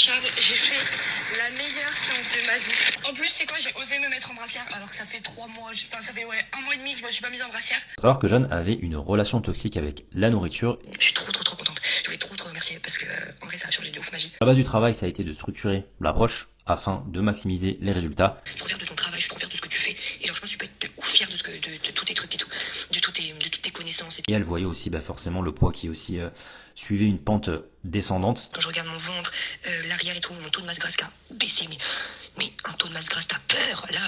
Charles, j'ai fait la meilleure séance de ma vie. En plus, c'est quoi, j'ai osé me mettre en brassière alors que ça fait 3 mois, enfin ça fait un mois et demi que je me suis pas mise en brassière. Faut savoir que Jeanne avait une relation toxique avec la nourriture. Je suis trop contente. Je voulais trop remercier parce que en vrai ça a changé de ouf ma vie. La base du travail, ça a été de structurer l'approche afin de maximiser les résultats. Je suis trop fière de ton travail, je suis trop fière de ce que tu fais. Et genre je pense que tu peux être de ouf fière de tous tes trucs et tout, de toutes tes connaissances et tout. Et elle voyait aussi forcément le poids qui aussi suivait une pente descendante. Quand je regarde mon ventre, l'arrière et tout, mon taux de masse grasse qui a baissé, mais un taux de masse grasse, t'as peur là.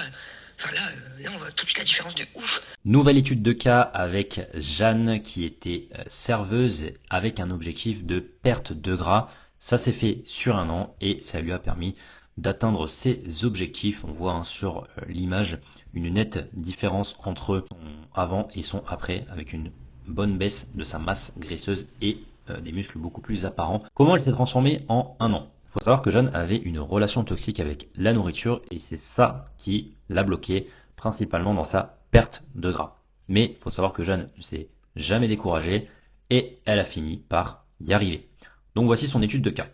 Là, on voit tout de suite la différence de ouf. Nouvelle étude de cas avec Jeanne qui était serveuse avec un objectif de perte de gras. Ça s'est fait sur un an et ça lui a permis d'atteindre ses objectifs. On voit sur l'image une nette différence entre son avant et son après avec une bonne baisse de sa masse graisseuse et des muscles beaucoup plus apparents. Comment elle s'est transformée en un an? Il faut savoir que Jeanne avait une relation toxique avec la nourriture et c'est ça qui l'a bloqué principalement dans sa perte de gras. Mais il faut savoir que Jeanne ne s'est jamais découragée et elle a fini par y arriver. Donc voici son étude de cas.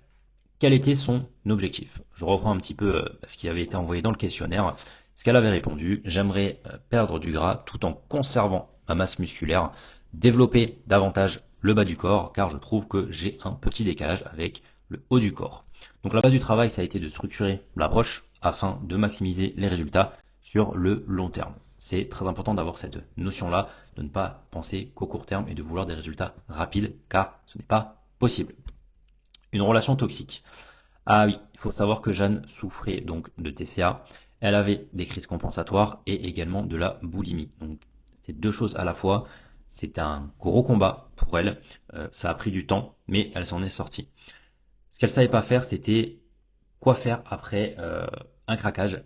Quel était son objectif? Je reprends un petit peu ce qui avait été envoyé dans le questionnaire. Ce qu'elle avait répondu, j'aimerais perdre du gras tout en conservant ma masse musculaire, développer davantage le bas du corps car je trouve que j'ai un petit décalage avec le haut du corps. Donc la base du travail, ça a été de structurer l'approche afin de maximiser les résultats sur le long terme. C'est très important d'avoir cette notion-là, de ne pas penser qu'au court terme et de vouloir des résultats rapides car ce n'est pas possible. Une relation toxique. Ah oui, il faut savoir que Jeanne souffrait donc de TCA. Elle avait des crises compensatoires et également de la boulimie. Donc c'est deux choses à la fois. C'est un gros combat pour elle. Ça a pris du temps, mais elle s'en est sortie. Ce qu'elle savait pas faire, c'était quoi faire après un craquage.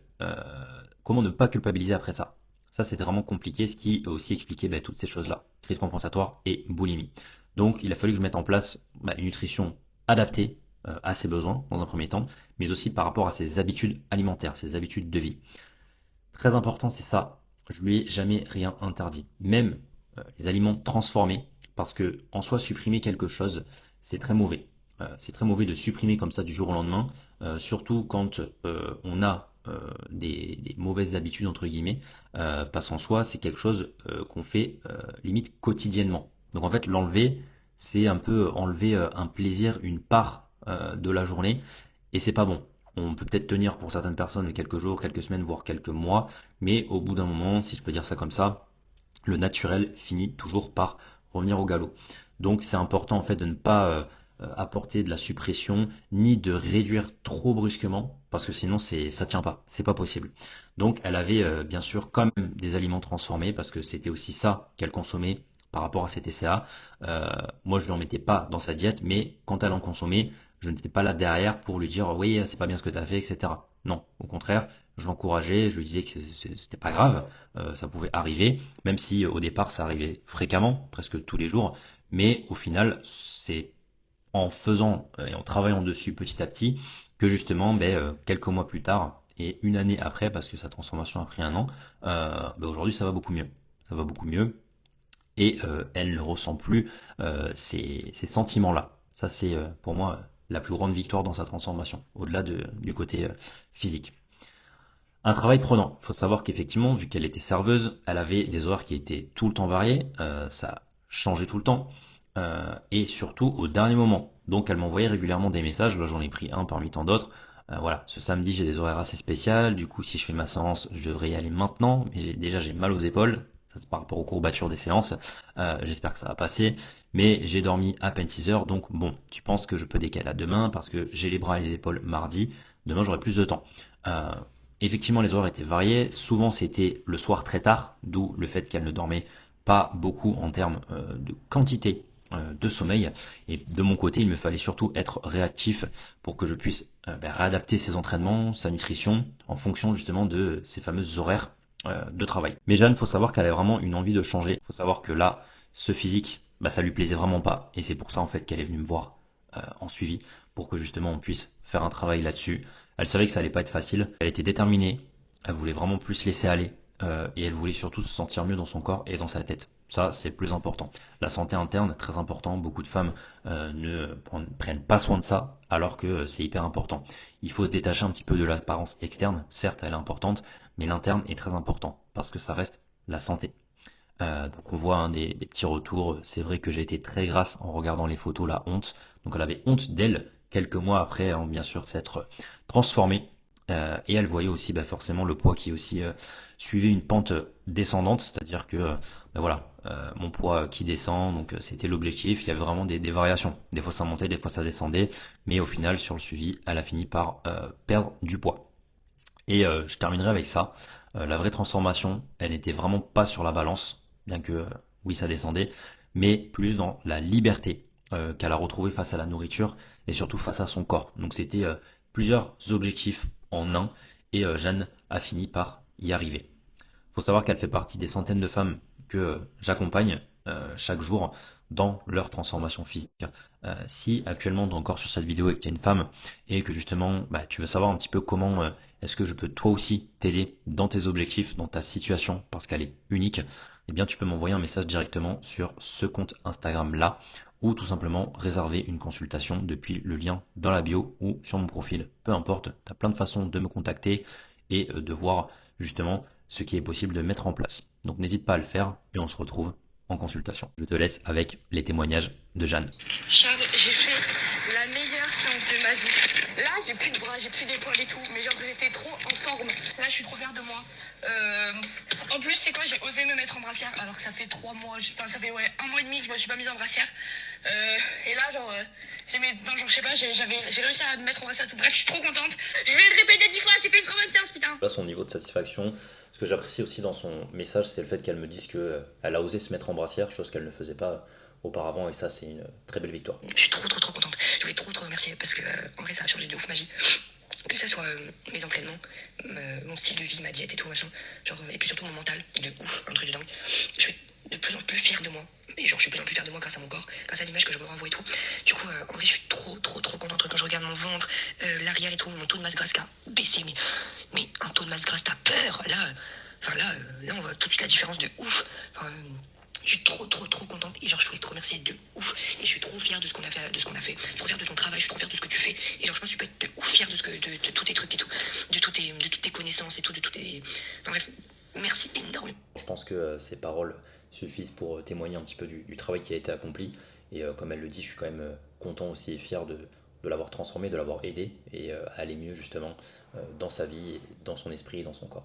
Comment ne pas culpabiliser après ça. Ça, c'était vraiment compliqué, ce qui aussi expliquait toutes ces choses-là. Crise compensatoire et boulimie. Donc, il a fallu que je mette en place une nutrition adaptée à ses besoins dans un premier temps, mais aussi par rapport à ses habitudes alimentaires, ses habitudes de vie. Très important, c'est ça. Je lui ai jamais rien interdit. Même les aliments transformés, parce que en soi, supprimer quelque chose, c'est très mauvais. C'est très mauvais de supprimer comme ça du jour au lendemain, surtout quand on a des mauvaises habitudes entre guillemets, parce qu'en soi, c'est quelque chose qu'on fait limite quotidiennement. Donc en fait, l'enlever, c'est un peu enlever un plaisir, une part de la journée, et c'est pas bon. On peut peut-être tenir pour certaines personnes quelques jours, quelques semaines, voire quelques mois, mais au bout d'un moment, si je peux dire ça comme ça, le naturel finit toujours par revenir au galop. Donc c'est important en fait de ne pas apporter de la suppression ni de réduire trop brusquement parce que sinon ça tient pas, c'est pas possible. Donc elle avait bien sûr quand même des aliments transformés parce que c'était aussi ça qu'elle consommait par rapport à ses TCA. Moi je ne en mettais pas dans sa diète, mais quand elle en consommait, je n'étais pas là derrière pour lui dire oui c'est pas bien ce que tu as fait, etc. Non, au contraire, je l'encourageais, je lui disais que c'était pas grave, ça pouvait arriver, même si au départ ça arrivait fréquemment, presque tous les jours, mais au final c'est en faisant et en travaillant dessus petit à petit que justement quelques mois plus tard et une année après, parce que sa transformation a pris un an, aujourd'hui ça va beaucoup mieux. Ça va beaucoup mieux et elle ne ressent plus ces sentiments-là. Ça c'est pour moi la plus grande victoire dans sa transformation, au-delà du côté physique. Un travail prenant. Il faut savoir qu'effectivement, vu qu'elle était serveuse, elle avait des horaires qui étaient tout le temps variés, ça changeait tout le temps, et surtout au dernier moment. Donc elle m'envoyait régulièrement des messages, là j'en ai pris un parmi tant d'autres. Voilà, ce samedi j'ai des horaires assez spéciaux, du coup si je fais ma séance, je devrais y aller maintenant, mais déjà j'ai mal aux épaules, ça c'est par rapport aux courbatures des séances, j'espère que ça va passer, mais j'ai dormi à peine 6 heures, donc bon, tu penses que je peux décaler à demain parce que j'ai les bras et les épaules mardi, demain j'aurai plus de temps. Effectivement, les horaires étaient variés. Souvent, c'était le soir très tard, d'où le fait qu'elle ne dormait pas beaucoup en termes de quantité de sommeil. Et de mon côté, il me fallait surtout être réactif pour que je puisse réadapter ses entraînements, sa nutrition, en fonction justement de ces fameux horaires de travail. Mais Jeanne, faut savoir qu'elle avait vraiment une envie de changer. Il faut savoir que là, ce physique, ça lui plaisait vraiment pas. Et c'est pour ça en fait qu'elle est venue me voir en suivi pour que justement on puisse faire un travail là-dessus. Elle savait que ça allait pas être facile. Elle était déterminée. Elle voulait vraiment plus laisser aller et elle voulait surtout se sentir mieux dans son corps et dans sa tête. Ça, c'est plus important. La santé interne, très important. Beaucoup de femmes ne prennent pas soin de ça, alors que c'est hyper important. Il faut se détacher un petit peu de l'apparence externe. Certes, elle est importante, mais l'interne est très important, parce que ça reste la santé. Donc on voit des petits retours. C'est vrai que j'ai été très grasse en regardant les photos, la honte. Donc elle avait honte d'elle quelques mois après, hein, bien sûr, s'être transformée. Et elle voyait aussi forcément le poids qui aussi suivait une pente descendante, c'est-à-dire que voilà, mon poids qui descend, donc c'était l'objectif. Il y avait vraiment des variations. Des fois ça montait, des fois ça descendait, mais au final sur le suivi, elle a fini par perdre du poids. Et je terminerai avec ça. La vraie transformation, elle n'était vraiment pas sur la balance, bien que oui ça descendait, mais plus dans la liberté qu'elle a retrouvée face à la nourriture et surtout face à son corps. Donc c'était plusieurs objectifs en un et Jeanne a fini par y arriver. Faut savoir qu'elle fait partie des centaines de femmes que j'accompagne chaque jour dans leur transformation physique. Si actuellement tu es encore sur cette vidéo et que tu es une femme et que justement tu veux savoir un petit peu comment est-ce que je peux toi aussi t'aider dans tes objectifs, dans ta situation, parce qu'elle est unique, eh bien tu peux m'envoyer un message directement sur ce compte Instagram là ou tout simplement réserver une consultation depuis le lien dans la bio ou sur mon profil. Peu importe, tu as plein de façons de me contacter et de voir justement ce qui est possible de mettre en place. Donc n'hésite pas à le faire et on se retrouve en consultation. Je te laisse avec les témoignages de Jeanne. Charles, j'ai fait la meilleure séance de ma vie. Là, j'ai plus de bras, j'ai plus d'épaules et tout, mais genre j'étais trop en forme. Là, je suis trop fière de moi. En plus, c'est quoi, j'ai osé me mettre en brassière alors que ça fait 3 mois, enfin ça fait 1 mois et demi que je me suis pas mise en brassière. Et là, genre, genre, je sais pas, j'ai réussi à me mettre en brassière tout. Bref, je suis trop contente. Je vais le répéter 10 fois, j'ai fait une trop bonne séance, putain. Là, son niveau de satisfaction, ce que j'apprécie aussi dans son message, c'est le fait qu'elle me dise qu'elle a osé se mettre en brassière, chose qu'elle ne faisait pas auparavant, et ça, c'est une très belle victoire. Je suis trop contente. Je voulais trop remercier parce que en vrai, ça a changé de ouf ma vie. Que ça soit mes entraînements, mon style de vie, ma diète et tout machin, genre, et puis surtout mon mental, de ouf, un truc de dingue. Je suis de plus en plus fière de moi, et genre je suis de plus en plus fière de moi grâce à mon corps, grâce à l'image que je me renvoie et tout. Du coup, en vrai, je suis trop contente quand je regarde mon ventre, l'arrière et tout, mon taux de masse grasse qui a baissé, mais un taux de masse grasse, t'as peur, là, là on voit tout de suite la différence de ouf. Je suis trop contente et genre je voulais te remercier de ouf et je suis trop fière de ce qu'on a fait, je suis trop fière de ton travail, je suis trop fière de ce que tu fais et genre je pense que tu peux être de ouf fière de tous tes trucs et tout, de toutes tes connaissances et tout, de tous tes... Enfin, bref, merci énormément. Je pense que ces paroles suffisent pour témoigner un petit peu du travail qui a été accompli et comme elle le dit, je suis quand même content aussi et fier de l'avoir transformé, de l'avoir aidé et à aller mieux justement dans sa vie, dans son esprit et dans son corps.